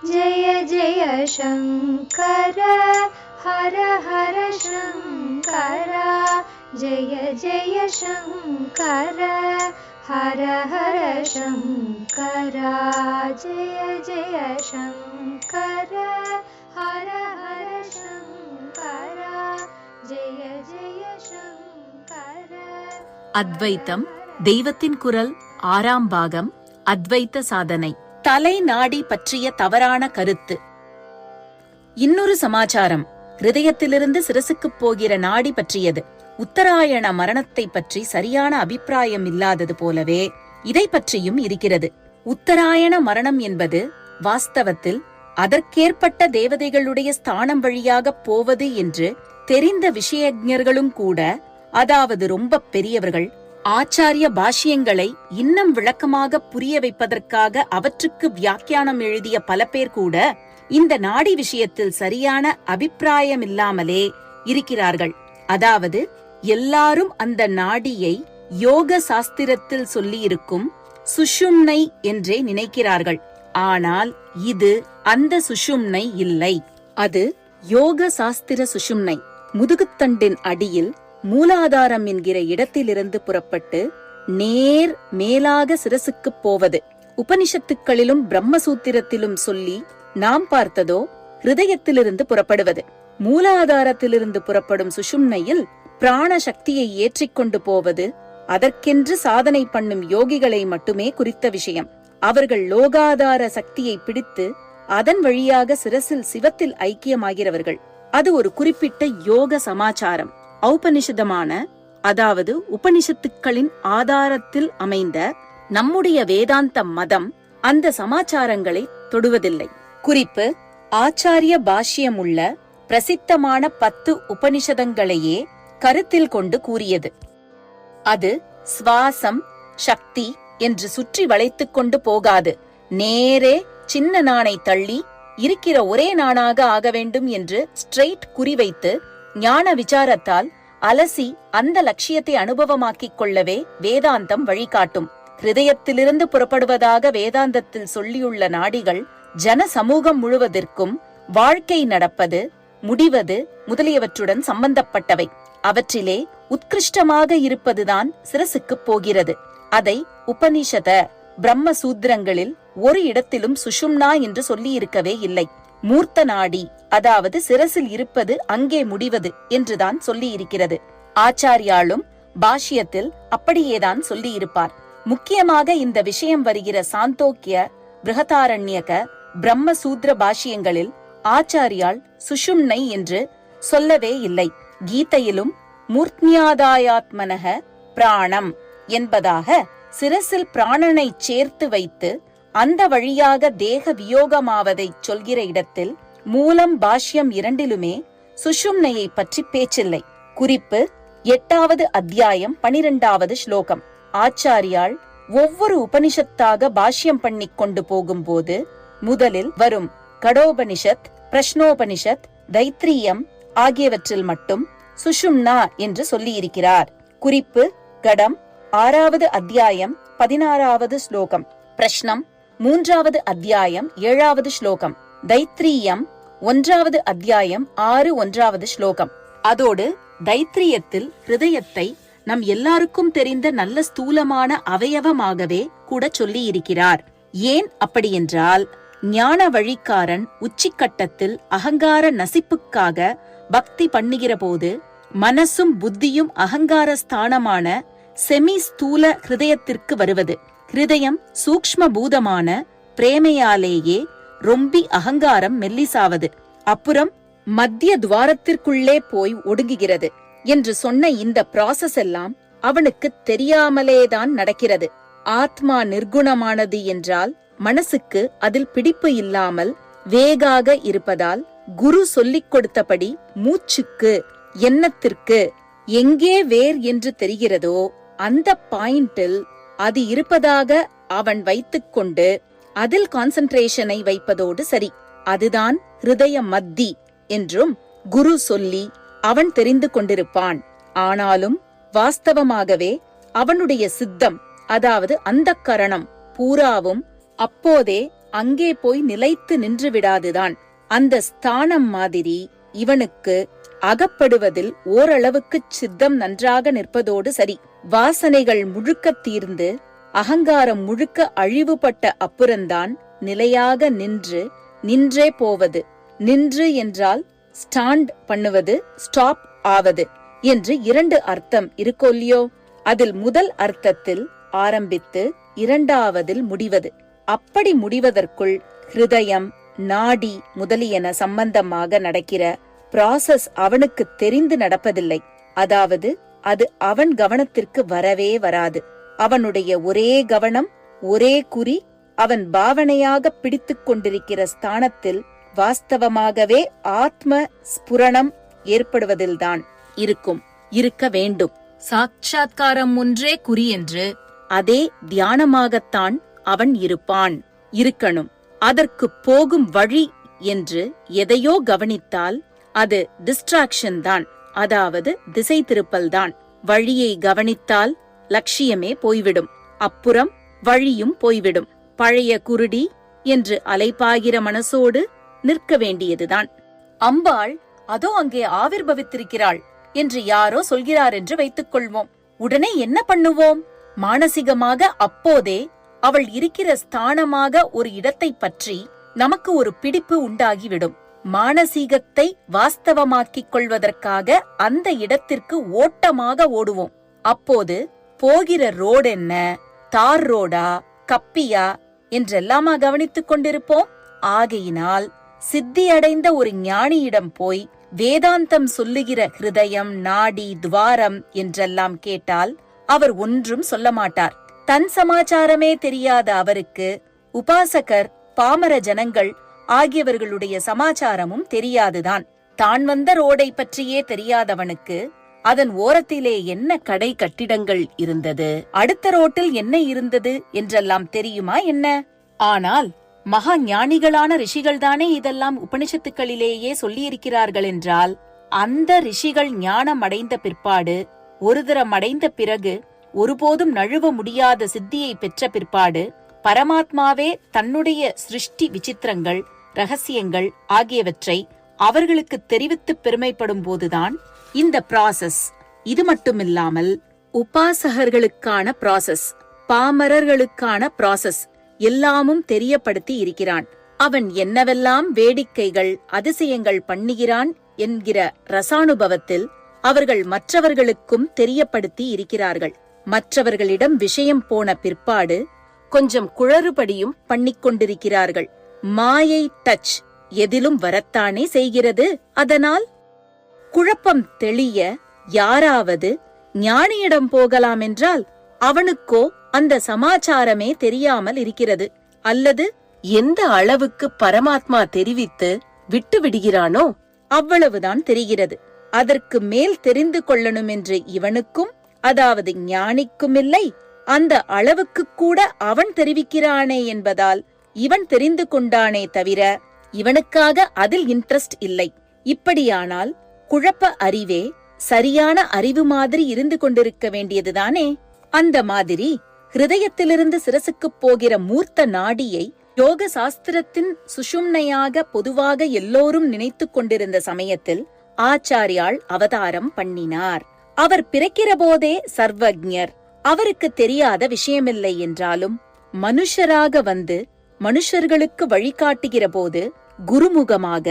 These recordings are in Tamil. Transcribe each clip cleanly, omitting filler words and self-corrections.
जय जय शङ्कर हर हर शङ्कर जय जय शङ्कर हर हर शङ्कर जय जय शङ्कर हर हर शङ्कर जय जय शङ्कर. அத்வைத்தம் தெய்வத்தின் குரல் 6ஆம் பாகம். அத்வைத்த சாதனை. தலை நாடி பற்றிய தவறான கருத்து. இன்னொரு சமாச்சாரம் ஹிருதயத்திலிருந்து சிரசுக்குப் போகிற நாடி பற்றியது. உத்தராயண மரணத்தை பற்றி சரியான அபிப்பிராயம் இல்லாதது போலவே இதை பற்றியும் இருக்கிறது. உத்தராயண மரணம் என்பது வாஸ்தவத்தில் அதற்கேற்பட்ட தேவதைகளுடைய ஸ்தானம் வழியாக போவது என்று தெரிந்த விஷயஜர்களும் கூட, அதாவது ரொம்ப பெரியவர்கள், ஆச்சாரிய பாஷ்யங்களை இன்னும் விளக்கமாக புரிய வைப்பதற்காக அவற்றுக்கு வியாக்கியானம் எழுதிய பல பேர் கூட இந்த நாடி விஷயத்தில் சரியான அபிப்பிராயமில்லாமலே இருக்கிறார்கள். அதாவது எல்லாரும் அந்த நாடியை யோக சாஸ்திரத்தில் சொல்லியிருக்கும் சுஷும்னை என்றே நினைக்கிறார்கள். ஆனால் இது அந்த சுஷும்னை இல்லை. அது யோக சாஸ்திர சுஷும்னை. முதுகுத்தண்டின் அடியில் மூலாதாரம் என்கிற இடத்திலிருந்து புறப்பட்டு நேர் மேலாக சிரசுக்குப் போவது. உபனிஷத்துக்களிலும் பிரம்மசூத்திரத்திலும் சொல்லி நாம் பார்த்ததோ ஹிருதயத்திலிருந்து புறப்படுவது. மூலாதாரத்திலிருந்து புறப்படும் சுஷும்னையில் பிராண சக்தியை ஏற்றிக்கொண்டு போவது அதற்கென்று சாதனை பண்ணும் யோகிகளை மட்டுமே குறித்த விஷயம். அவர்கள் லோகாதார சக்தியை பிடித்து அதன் வழியாக சிரசில் சிவத்தில் ஐக்கியமாகிறவர்கள். அது ஒரு குறிப்பிட்ட யோக சமாச்சாரம். ஔபனிஷதமான, அதாவது உபனிஷத்துக்களின் ஆதாரத்தில் அமைந்த நம்முடைய வேதாந்த மதம் அந்த சமாச்சாரங்களை தொடுவதில்லை. குறிப்பு: ஆச்சாரிய பாஷ்யம் உள்ள பிரசித்தமான 10 உபனிஷதங்களையே கருத்தில் கொண்டு கூறியது. அது சுவாசம், சக்தி என்று சுற்றி வளைத்துக் கொண்டு போகாது. நேரே சின்ன நாணை தள்ளி இருக்கிற ஒரே நாணாக ஆக வேண்டும் என்று ஸ்ட்ரெயிட் குறிவைத்து ஞான விசாரத்தால் அலசி அந்த லட்சியத்தை அனுபவமாக்கிக் கொள்ளவே வேதாந்தம் வழிகாட்டும். ஹிருதயத்திலிருந்து புறப்படுவதாக வேதாந்தத்தில் சொல்லியுள்ள நாடிகள் ஜன சமூகம் முழுவதற்கும் வாழ்க்கை நடப்பது, முடிவது முதலியவற்றுடன் சம்பந்தப்பட்டவை. அவற்றிலே உத்கிருஷ்டமாக இருப்பதுதான் சிரசுக்குப் போகிறது. அதை உபனிஷத பிரம்மசூத்திரங்களில் ஒரு இடத்திலும் சுஷும்னா என்று சொல்லியிருக்கவே இல்லை. மூர்த்த நாடி, அதாவது சிரசில் இருப்பது அங்கே முடிவது என்றுதான் சொல்லியிருக்கிறது. ஆச்சாரியாலும் பாஷ்யத்தில் அப்படியேதான் சொல்லியிருப்பார். முக்கியமாக இந்த விஷயம் வருகிற சாந்தோக்கிய, பிருஹதாரண்யக, பிரம்மசூத்ர பாஷ்யங்களில் ஆச்சாரியால் சுஷும்னை என்று சொல்லவே இல்லை. கீதையிலும் மூர்த்ன்யாதாயாத்மனக பிராணம் என்பதாக சிரசில் பிராணனை சேர்த்து வைத்து அந்த வழியாக தேக வியோகமாவதை சொல்கிற இடத்தில் மூலம் பாஷ்யம் இரண்டிலுமே சுஷும்னையை பற்றி பேச்சில்லை. குறிப்பு: 8வது அத்தியாயம் 12வது ஸ்லோகம். ஆச்சாரியால் ஒவ்வொரு உபனிஷத்தாக பாஷ்யம் பண்ணிக் கொண்டு போகும்போது முதலில் வரும் கடோபனிஷத், பிரஷ்னோபனிஷத், தைத்திரியம் ஆகியவற்றில் மட்டும் சுஷும்னா என்று சொல்லியிருக்கிறார். குறிப்பு: கடம் 6வது அத்தியாயம் 16வது ஸ்லோகம். பிரஷ்னம் 3வது அத்தியாயம் 7வது ஸ்லோகம். தைத்திரியம் 1வது அத்தியாயம் 6 ஸ்லோகம். அதோடு தைத்திரியத்தில் ஹிருதயத்தை நம் எல்லாருக்கும் தெரிந்த நல்ல ஸ்தூலமான அவயவமாகவே கூட சொல்லி இருக்கிறார். ஏன் அப்படியென்றால், ஞான வழிக்காரன் உச்சிக்கட்டத்தில் அகங்கார நசிப்புக்காக பக்தி பண்ணுகிற போது மனசும் புத்தியும் அகங்கார ஸ்தானமான செமி ஸ்தூல ஹிருதயத்திற்கு வருவது. ஹிருதயம் சூக்ஷ்ம பூதமான பிரேமையாலேயே ரொம்பி அகங்காரம் மெல்லிசாவது, அப்புறம் மத்திய துவாரத்திற்குள்ளே போய் ஒடுங்குகிறது என்று சொன்ன இந்த ப்ராசஸ் எல்லாம் அவனுக்கு தெரியாமலேதான் நடக்கிறது. ஆத்மா நிர்குணமானது என்றால் மனசுக்கு அதில் பிடிப்பு இல்லாமல் வேகாக இருப்பதால் குரு சொல்லிக் கொடுத்தபடி மூச்சுக்கு, எண்ணத்திற்கு எங்கே வேர் என்று தெரிகிறதோ அந்த பாயிண்டில் அது இருப்பதாக அவன் வைத்துக்கொண்டு அதில் கான்சென்ட்ரேஷனை வைப்பதோடு சரி. அதுதான் ஹிருதய மத்தி என்றும் குரு சொல்லி அவன் தெரிந்து கொண்டிருப்பான். ஆனாலும் வாஸ்தவமாகவே அவனுடைய சித்தம், அதாவது அந்தக்கரணம் பூராவும் அப்போதே அங்கே போய் நிலைத்து நின்று விடாதுதான். அந்த ஸ்தானம் மாதிரி இவனுக்கு அகப்படுவதில் ஓரளவுக்கு சித்தம் நன்றாக நிற்பதோடு சரி. வாசனைகள் முழுக்க தீர்ந்து அகங்காரம் முழுக்க அழிவுபட்ட அப்புறந்தான் நிலையாக நின்றே போவது. நின்று என்றால் ஸ்டாண்ட் பண்ணுவது, ஸ்டாப் ஆவது என்று 2 அர்த்தம் இருக்கோல்லையோ? அதில் முதல் அர்த்தத்தில் ஆரம்பித்து 2ஆவதில் முடிவது. அப்படி முடிவதற்குள் ஹிருதயம், நாடி முதலியன சம்பந்தமாக நடக்கிற ப்ராசஸ் அவனுக்கு தெரிந்து நடப்பதில்லை. அதாவது அது அவன் கவனத்திற்கு வரவே வராது. அவனுடைய ஒரே கவனம், ஒரே குறி அவன் பாவனையாக பிடித்துக் கொண்டிருக்கிற ஸ்தானத்தில் வாஸ்தவமாகவே ஆத்ம ஸ்புரணம் ஏற்படுவதில்தான் இருக்க வேண்டும். சாட்சாத்காரம் ஒன்றே குறி என்று அதே தியானமாகத்தான் அவன் இருக்கணும். அதற்கு போகும் வழி என்று எதையோ கவனித்தால் அது டிஸ்ட்ராக்ஷன் தான், அதாவது திசை திருப்பல் தான். வழியை கவனித்தால் லட்சியமே போய்விடும், அப்புறம் வழியும் போய்விடும். பழைய குருடி என்று அலைபாகிற மனசோடு நிற்க வேண்டியதுதான். அம்பாள் அதோ அங்கே ஆவிர்பவித்திருக்கிறாள் என்று யாரோ சொல்கிறார் என்று வைத்துக் கொள்வோம். உடனே என்ன பண்ணுவோம்? மானசிகமாக அப்போதே அவள் இருக்கிற ஸ்தானமாக ஒரு இடத்தை பற்றி நமக்கு ஒரு பிடிப்பு உண்டாகிவிடும். மானசீகத்தை வாஸ்தவமாக்கிக் கொள்வதற்காக அந்த இடத்திற்கு ஓட்டமாக ஓடுவோம். அப்போது போகிற ரோடு என்ன, தார் ரோடா, கப்பியா என்றெல்லாமா கவனித்துக் கொண்டிருப்போம். ஆகையினால் சித்தியடைந்த ஒரு ஞானியிடம் போய் வேதாந்தம் சொல்லுகிற ஹிருதயம், நாடி, துவாரம் என்றெல்லாம் கேட்டால் அவர் ஒன்றும் சொல்ல மாட்டார். தன் சமாச்சாரமே தெரியாத அவருக்கு உபாசகர், பாமர ஜனங்கள் ஆகியவர்களுடைய சமாச்சாரமும் தெரியாதுதான். தான் வந்த ரோடை பற்றியே தெரியாதவனுக்கு அதன் ஓரத்திலே என்ன கடை கட்டிடங்கள் இருந்தது, அடுத்த ரோட்டில் என்ன இருந்தது என்றெல்லாம் தெரியுமா என்ன? ஆனால் மகா ஞானிகளான ரிஷிகள்தானே இதெல்லாம் உபனிஷத்துக்களிலேயே சொல்லியிருக்கிறார்கள் என்றால், அந்த ரிஷிகள் ஞானம் அடைந்த பிற்பாடு, ஒரு தரம் அடைந்த பிறகு, ஒருபோதும் நழுவ முடியாத சித்தியை பெற்ற பிற்பாடு, பரமாத்மாவே தன்னுடைய சிருஷ்டி விசித்திரங்கள், ரகசியங்கள் ஆகியவற்றை அவர்களுக்கு தெரிவித்து பெருமைப்படும் போதுதான் இந்த ப்ராசஸ். இது மட்டுமில்லாமல் உபாசகர்களுக்கான ப்ராசஸ், பாமரர்களுக்கான ப்ராசஸ் எல்லாமும் தெரியப்படுத்தி இருக்கிறான். அவன் என்னவெல்லாம் வேடிக்கைகள், அதிசயங்கள் பண்ணுகிறான் என்கிற ரசானுபவத்தில் அவர்கள் மற்றவர்களுக்கும் தெரியப்படுத்தி இருக்கிறார்கள். மற்றவர்களிடம் விஷயம் போன பிற்பாடு கொஞ்சம் குளறுபடியும் பண்ணிக்கொண்டிருக்கிறார்கள். மாயை டச் எதிலும் வரத்தானே செய்கிறது. அதனால் குழப்பம் தெளிய யாராவது ஞானியிடம் போகலாம் என்றால் அவனுக்கோ அந்த சமாச்சாரமே தெரியாமல் இருக்கிறது. அல்லது எந்த அளவுக்கு பரமாத்மா தெரிவித்து விட்டு விடுகிறானோ அவ்வளவுதான் தெரிகிறது. அதற்கு மேல் தெரிந்து கொள்ளணும் என்று இவனுக்கும், அதாவது ஞானிக்கும் இல்லை. அந்த அளவுக்கு கூட அவன் தெரிவிக்கிறானே என்பதால் இவன் தெரிந்து கொண்டானே தவிர இவனுக்காக அதில் இன்ட்ரெஸ்ட் இல்லை. இப்படியானால் குழப்ப அறிவே சரியான அறிவு மாதிரி இருந்து கொண்டிருக்க வேண்டியதுதானே? அந்த மாதிரி ஹிருதயத்திலிருந்து சிரசுக்கு போகிற மூர்த்த நாடியை யோக சாஸ்திரத்தின் சுஷும்னையாக பொதுவாக எல்லோரும் நினைத்து கொண்டிருந்த சமயத்தில் ஆச்சாரியாள் அவதாரம் பண்ணினார். அவர் பிறக்கிற போதே சர்வஜர், அவருக்கு தெரியாத விஷயமில்லை என்றாலும் மனுஷராக வந்து மனுஷர்களுக்கு வழிகாட்டுகிற போது குருமுகமாக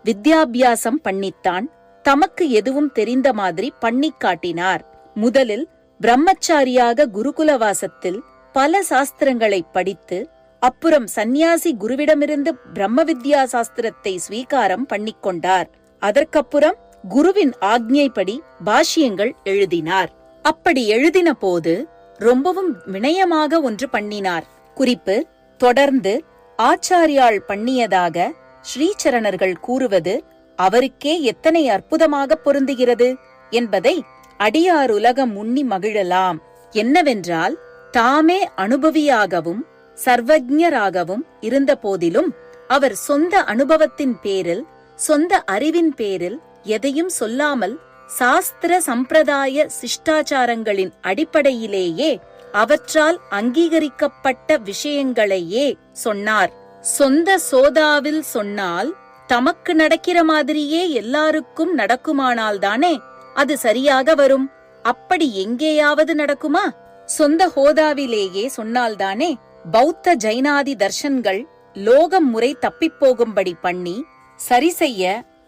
வித்யாபியாசம் பண்ணித்தான் தமக்கு எதுவும் தெரிந்த மாதிரி பண்ணி காட்டினார். முதலில் பிரம்மச்சாரியாக குருகுலவாசத்தில் பல சாஸ்திரங்களை படித்து, அப்புறம் சந்நியாசி குருவிடமிருந்து பிரம்ம வித்யா சாஸ்திரத்தை ஸ்வீகாரம் பண்ணிக்கொண்டார். அதற்கப்புறம் குருவின் ஆக்ஞைப்படி பாஷ்யங்கள் எழுதினார். அப்படி எழுதின போது ரொம்பவும் வினயமாக ஒன்று பண்ணினார். குறிப்பு: தொடர்ந்து ஆச்சாரியாள் பண்ணியதாக ஸ்ரீசரணர்கள் கூறுவது அவருக்கே எத்தனை அற்புதமாக பொருந்துகிறது என்பதை அடியார் உலகம் உண்ணி மகிழலாம். என்னவென்றால், தாமே அனுபவியாகவும் சர்வஜராகவும் இருந்த போதிலும் அவர் சொந்த அனுபவத்தின் பேரில், சொந்த அறிவின் பேரில் எதையும் சொல்லாமல் சாஸ்திர சம்பிரதாய சிஷ்டாச்சாரங்களின் அடிப்படையிலேயே அவற்றால் அங்கீகரிக்கப்பட்ட விஷயங்களையே சொன்னார். சொந்த சோதாவில் சொன்னால் தமக்கு நடக்கிற மாதிரியே எல்லாருக்கும் நடக்குமானால் தானே அது சரியாக வரும். அப்படி எங்கேயாவது நடக்குமா? சொந்த ஹோதாவிலேயே சொன்னால்தானே பௌத்த ஜைனாதி தர்ஷன்கள் லோகம் முறை தப்பிப்போகும்படி பண்ணி சரி செய்ய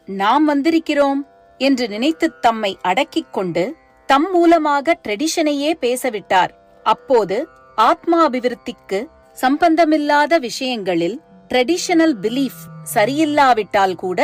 நாம் வந்திருக்கிறோம் என்று நினைத்து தம்மை அடக்கிக் கொண்டு தம் மூலமாக ட்ரெடிஷனையே பேசவிட்டார். அப்போது ஆத்மாபிவிருத்திக்கு சம்பந்தமில்லாத விஷயங்களில் ட்ரெடிஷனல் பிலீஃப் சரியில்லாவிட்டால் கூட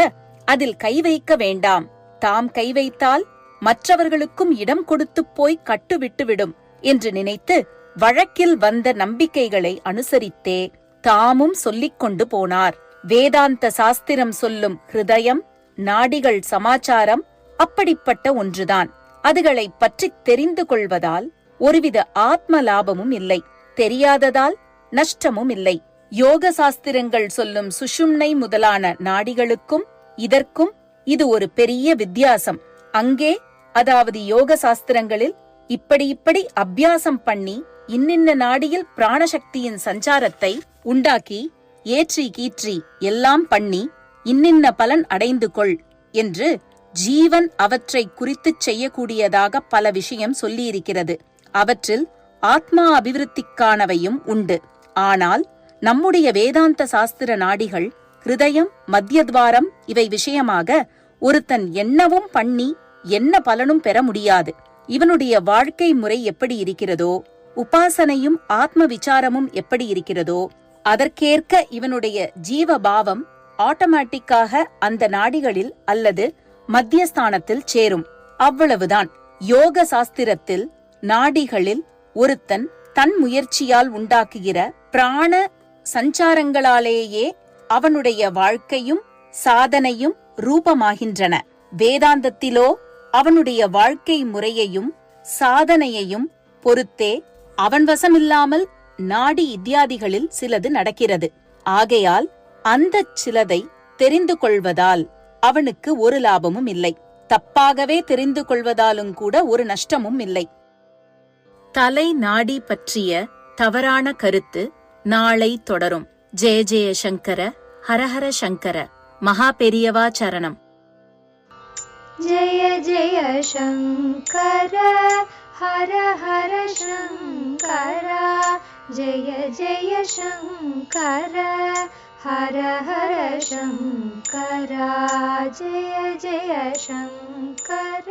அதில் கை வைக்க வேண்டாம், தாம் கை வைத்தால் மற்றவர்களுக்கும் இடம் கொடுத்து போய் கட்டுவிட்டுவிடும் என்று நினைத்து வழக்கில் வந்த நம்பிக்கைகளை அனுசரித்தே தாமும் சொல்லிக் கொண்டு போனார். வேதாந்த சாஸ்திரம் சொல்லும் ஹிருதயம், நாடிகள், சமாச்சாரம் அப்படிப்பட்ட ஒன்றுதான். அதுகளை பற்றி தெரிந்து கொள்வதால் ஒருவித ஆத்ம லாபமும் இல்லை, தெரியாததால் நஷ்டமும் இல்லை. யோக சாஸ்திரங்கள் சொல்லும் சுஷும்னை முதலான நாடிகளுக்கும் இதற்கும் இது ஒரு பெரிய வித்தியாசம். அங்கே, அதாவது யோக சாஸ்திரங்களில் இப்படி அபியாசம் பண்ணி இன்னின்ன நாடியில் பிராணசக்தியின் சஞ்சாரத்தை உண்டாக்கி ஏற்றி கீற்றி எல்லாம் பண்ணி இன்னின்ன பலன் அடைந்து கொள் என்று ஜீவன் அவற்றை குறித்துச் செய்யக்கூடியதாக பல விஷயம் சொல்லியிருக்கிறது. அவற்றில் ஆத்மா அபிவிருத்திக்கானவையும் உண்டு. ஆனால் நம்முடைய வேதாந்த சாஸ்திர நாடிகள் ஹிருதயம், மத்தியத்வாரம் இவை விஷயமாக ஒருத்தன் என்னவும் பண்ணி என்ன பலனும் பெற முடியாது. இவனுடைய வாழ்க்கை முறை எப்படி இருக்கிறதோ, உபாசனையும் ஆத்ம விசாரமும் எப்படி இருக்கிறதோ அதற்கேற்க இவனுடைய ஜீவபாவம் ஆட்டோமேட்டிக்காக அந்த நாடிகளில் அல்லது மத்தியஸ்தானத்தில் சேரும். அவ்வளவுதான். யோக சாஸ்திரத்தில் நாடிகளில் ஒருத்தன் தன் முயற்சியால் உண்டாக்குகிற பிராண சஞ்சாரங்களாலேயே அவனுடைய வாழ்க்கையும் சாதனையும் ரூபமாகின்றன. வேதாந்தத்திலோ அவனுடைய வாழ்க்கை முறையையும் சாதனையையும் பொறுத்தே அவன் வசமில்லாமல் நாடி இத்தியாதிகளில் சிலது நடக்கிறது. ஆகையால் அந்த சிலதை தெரிந்து கொள்வதால் அவனுக்கு ஒரு லாபமும் இல்லை, தப்பாகவே தெரிந்து கொள்வதாலும் கூட ஒரு நஷ்டமும் இல்லை. தலை நாடி பற்றிய தவறான கருத்து நாளை தொடரும். ஜெய ஜெய சங்கர, ஹரஹர சங்கர. மகா பெரியவா சரணம். ஜெய ஜெய சங்கர, ஹர ஹர சங்கர. ஜெய ஜெய சங்கர, ஹர ஹர சங்கர. ஜெய ஜெய சங்கர.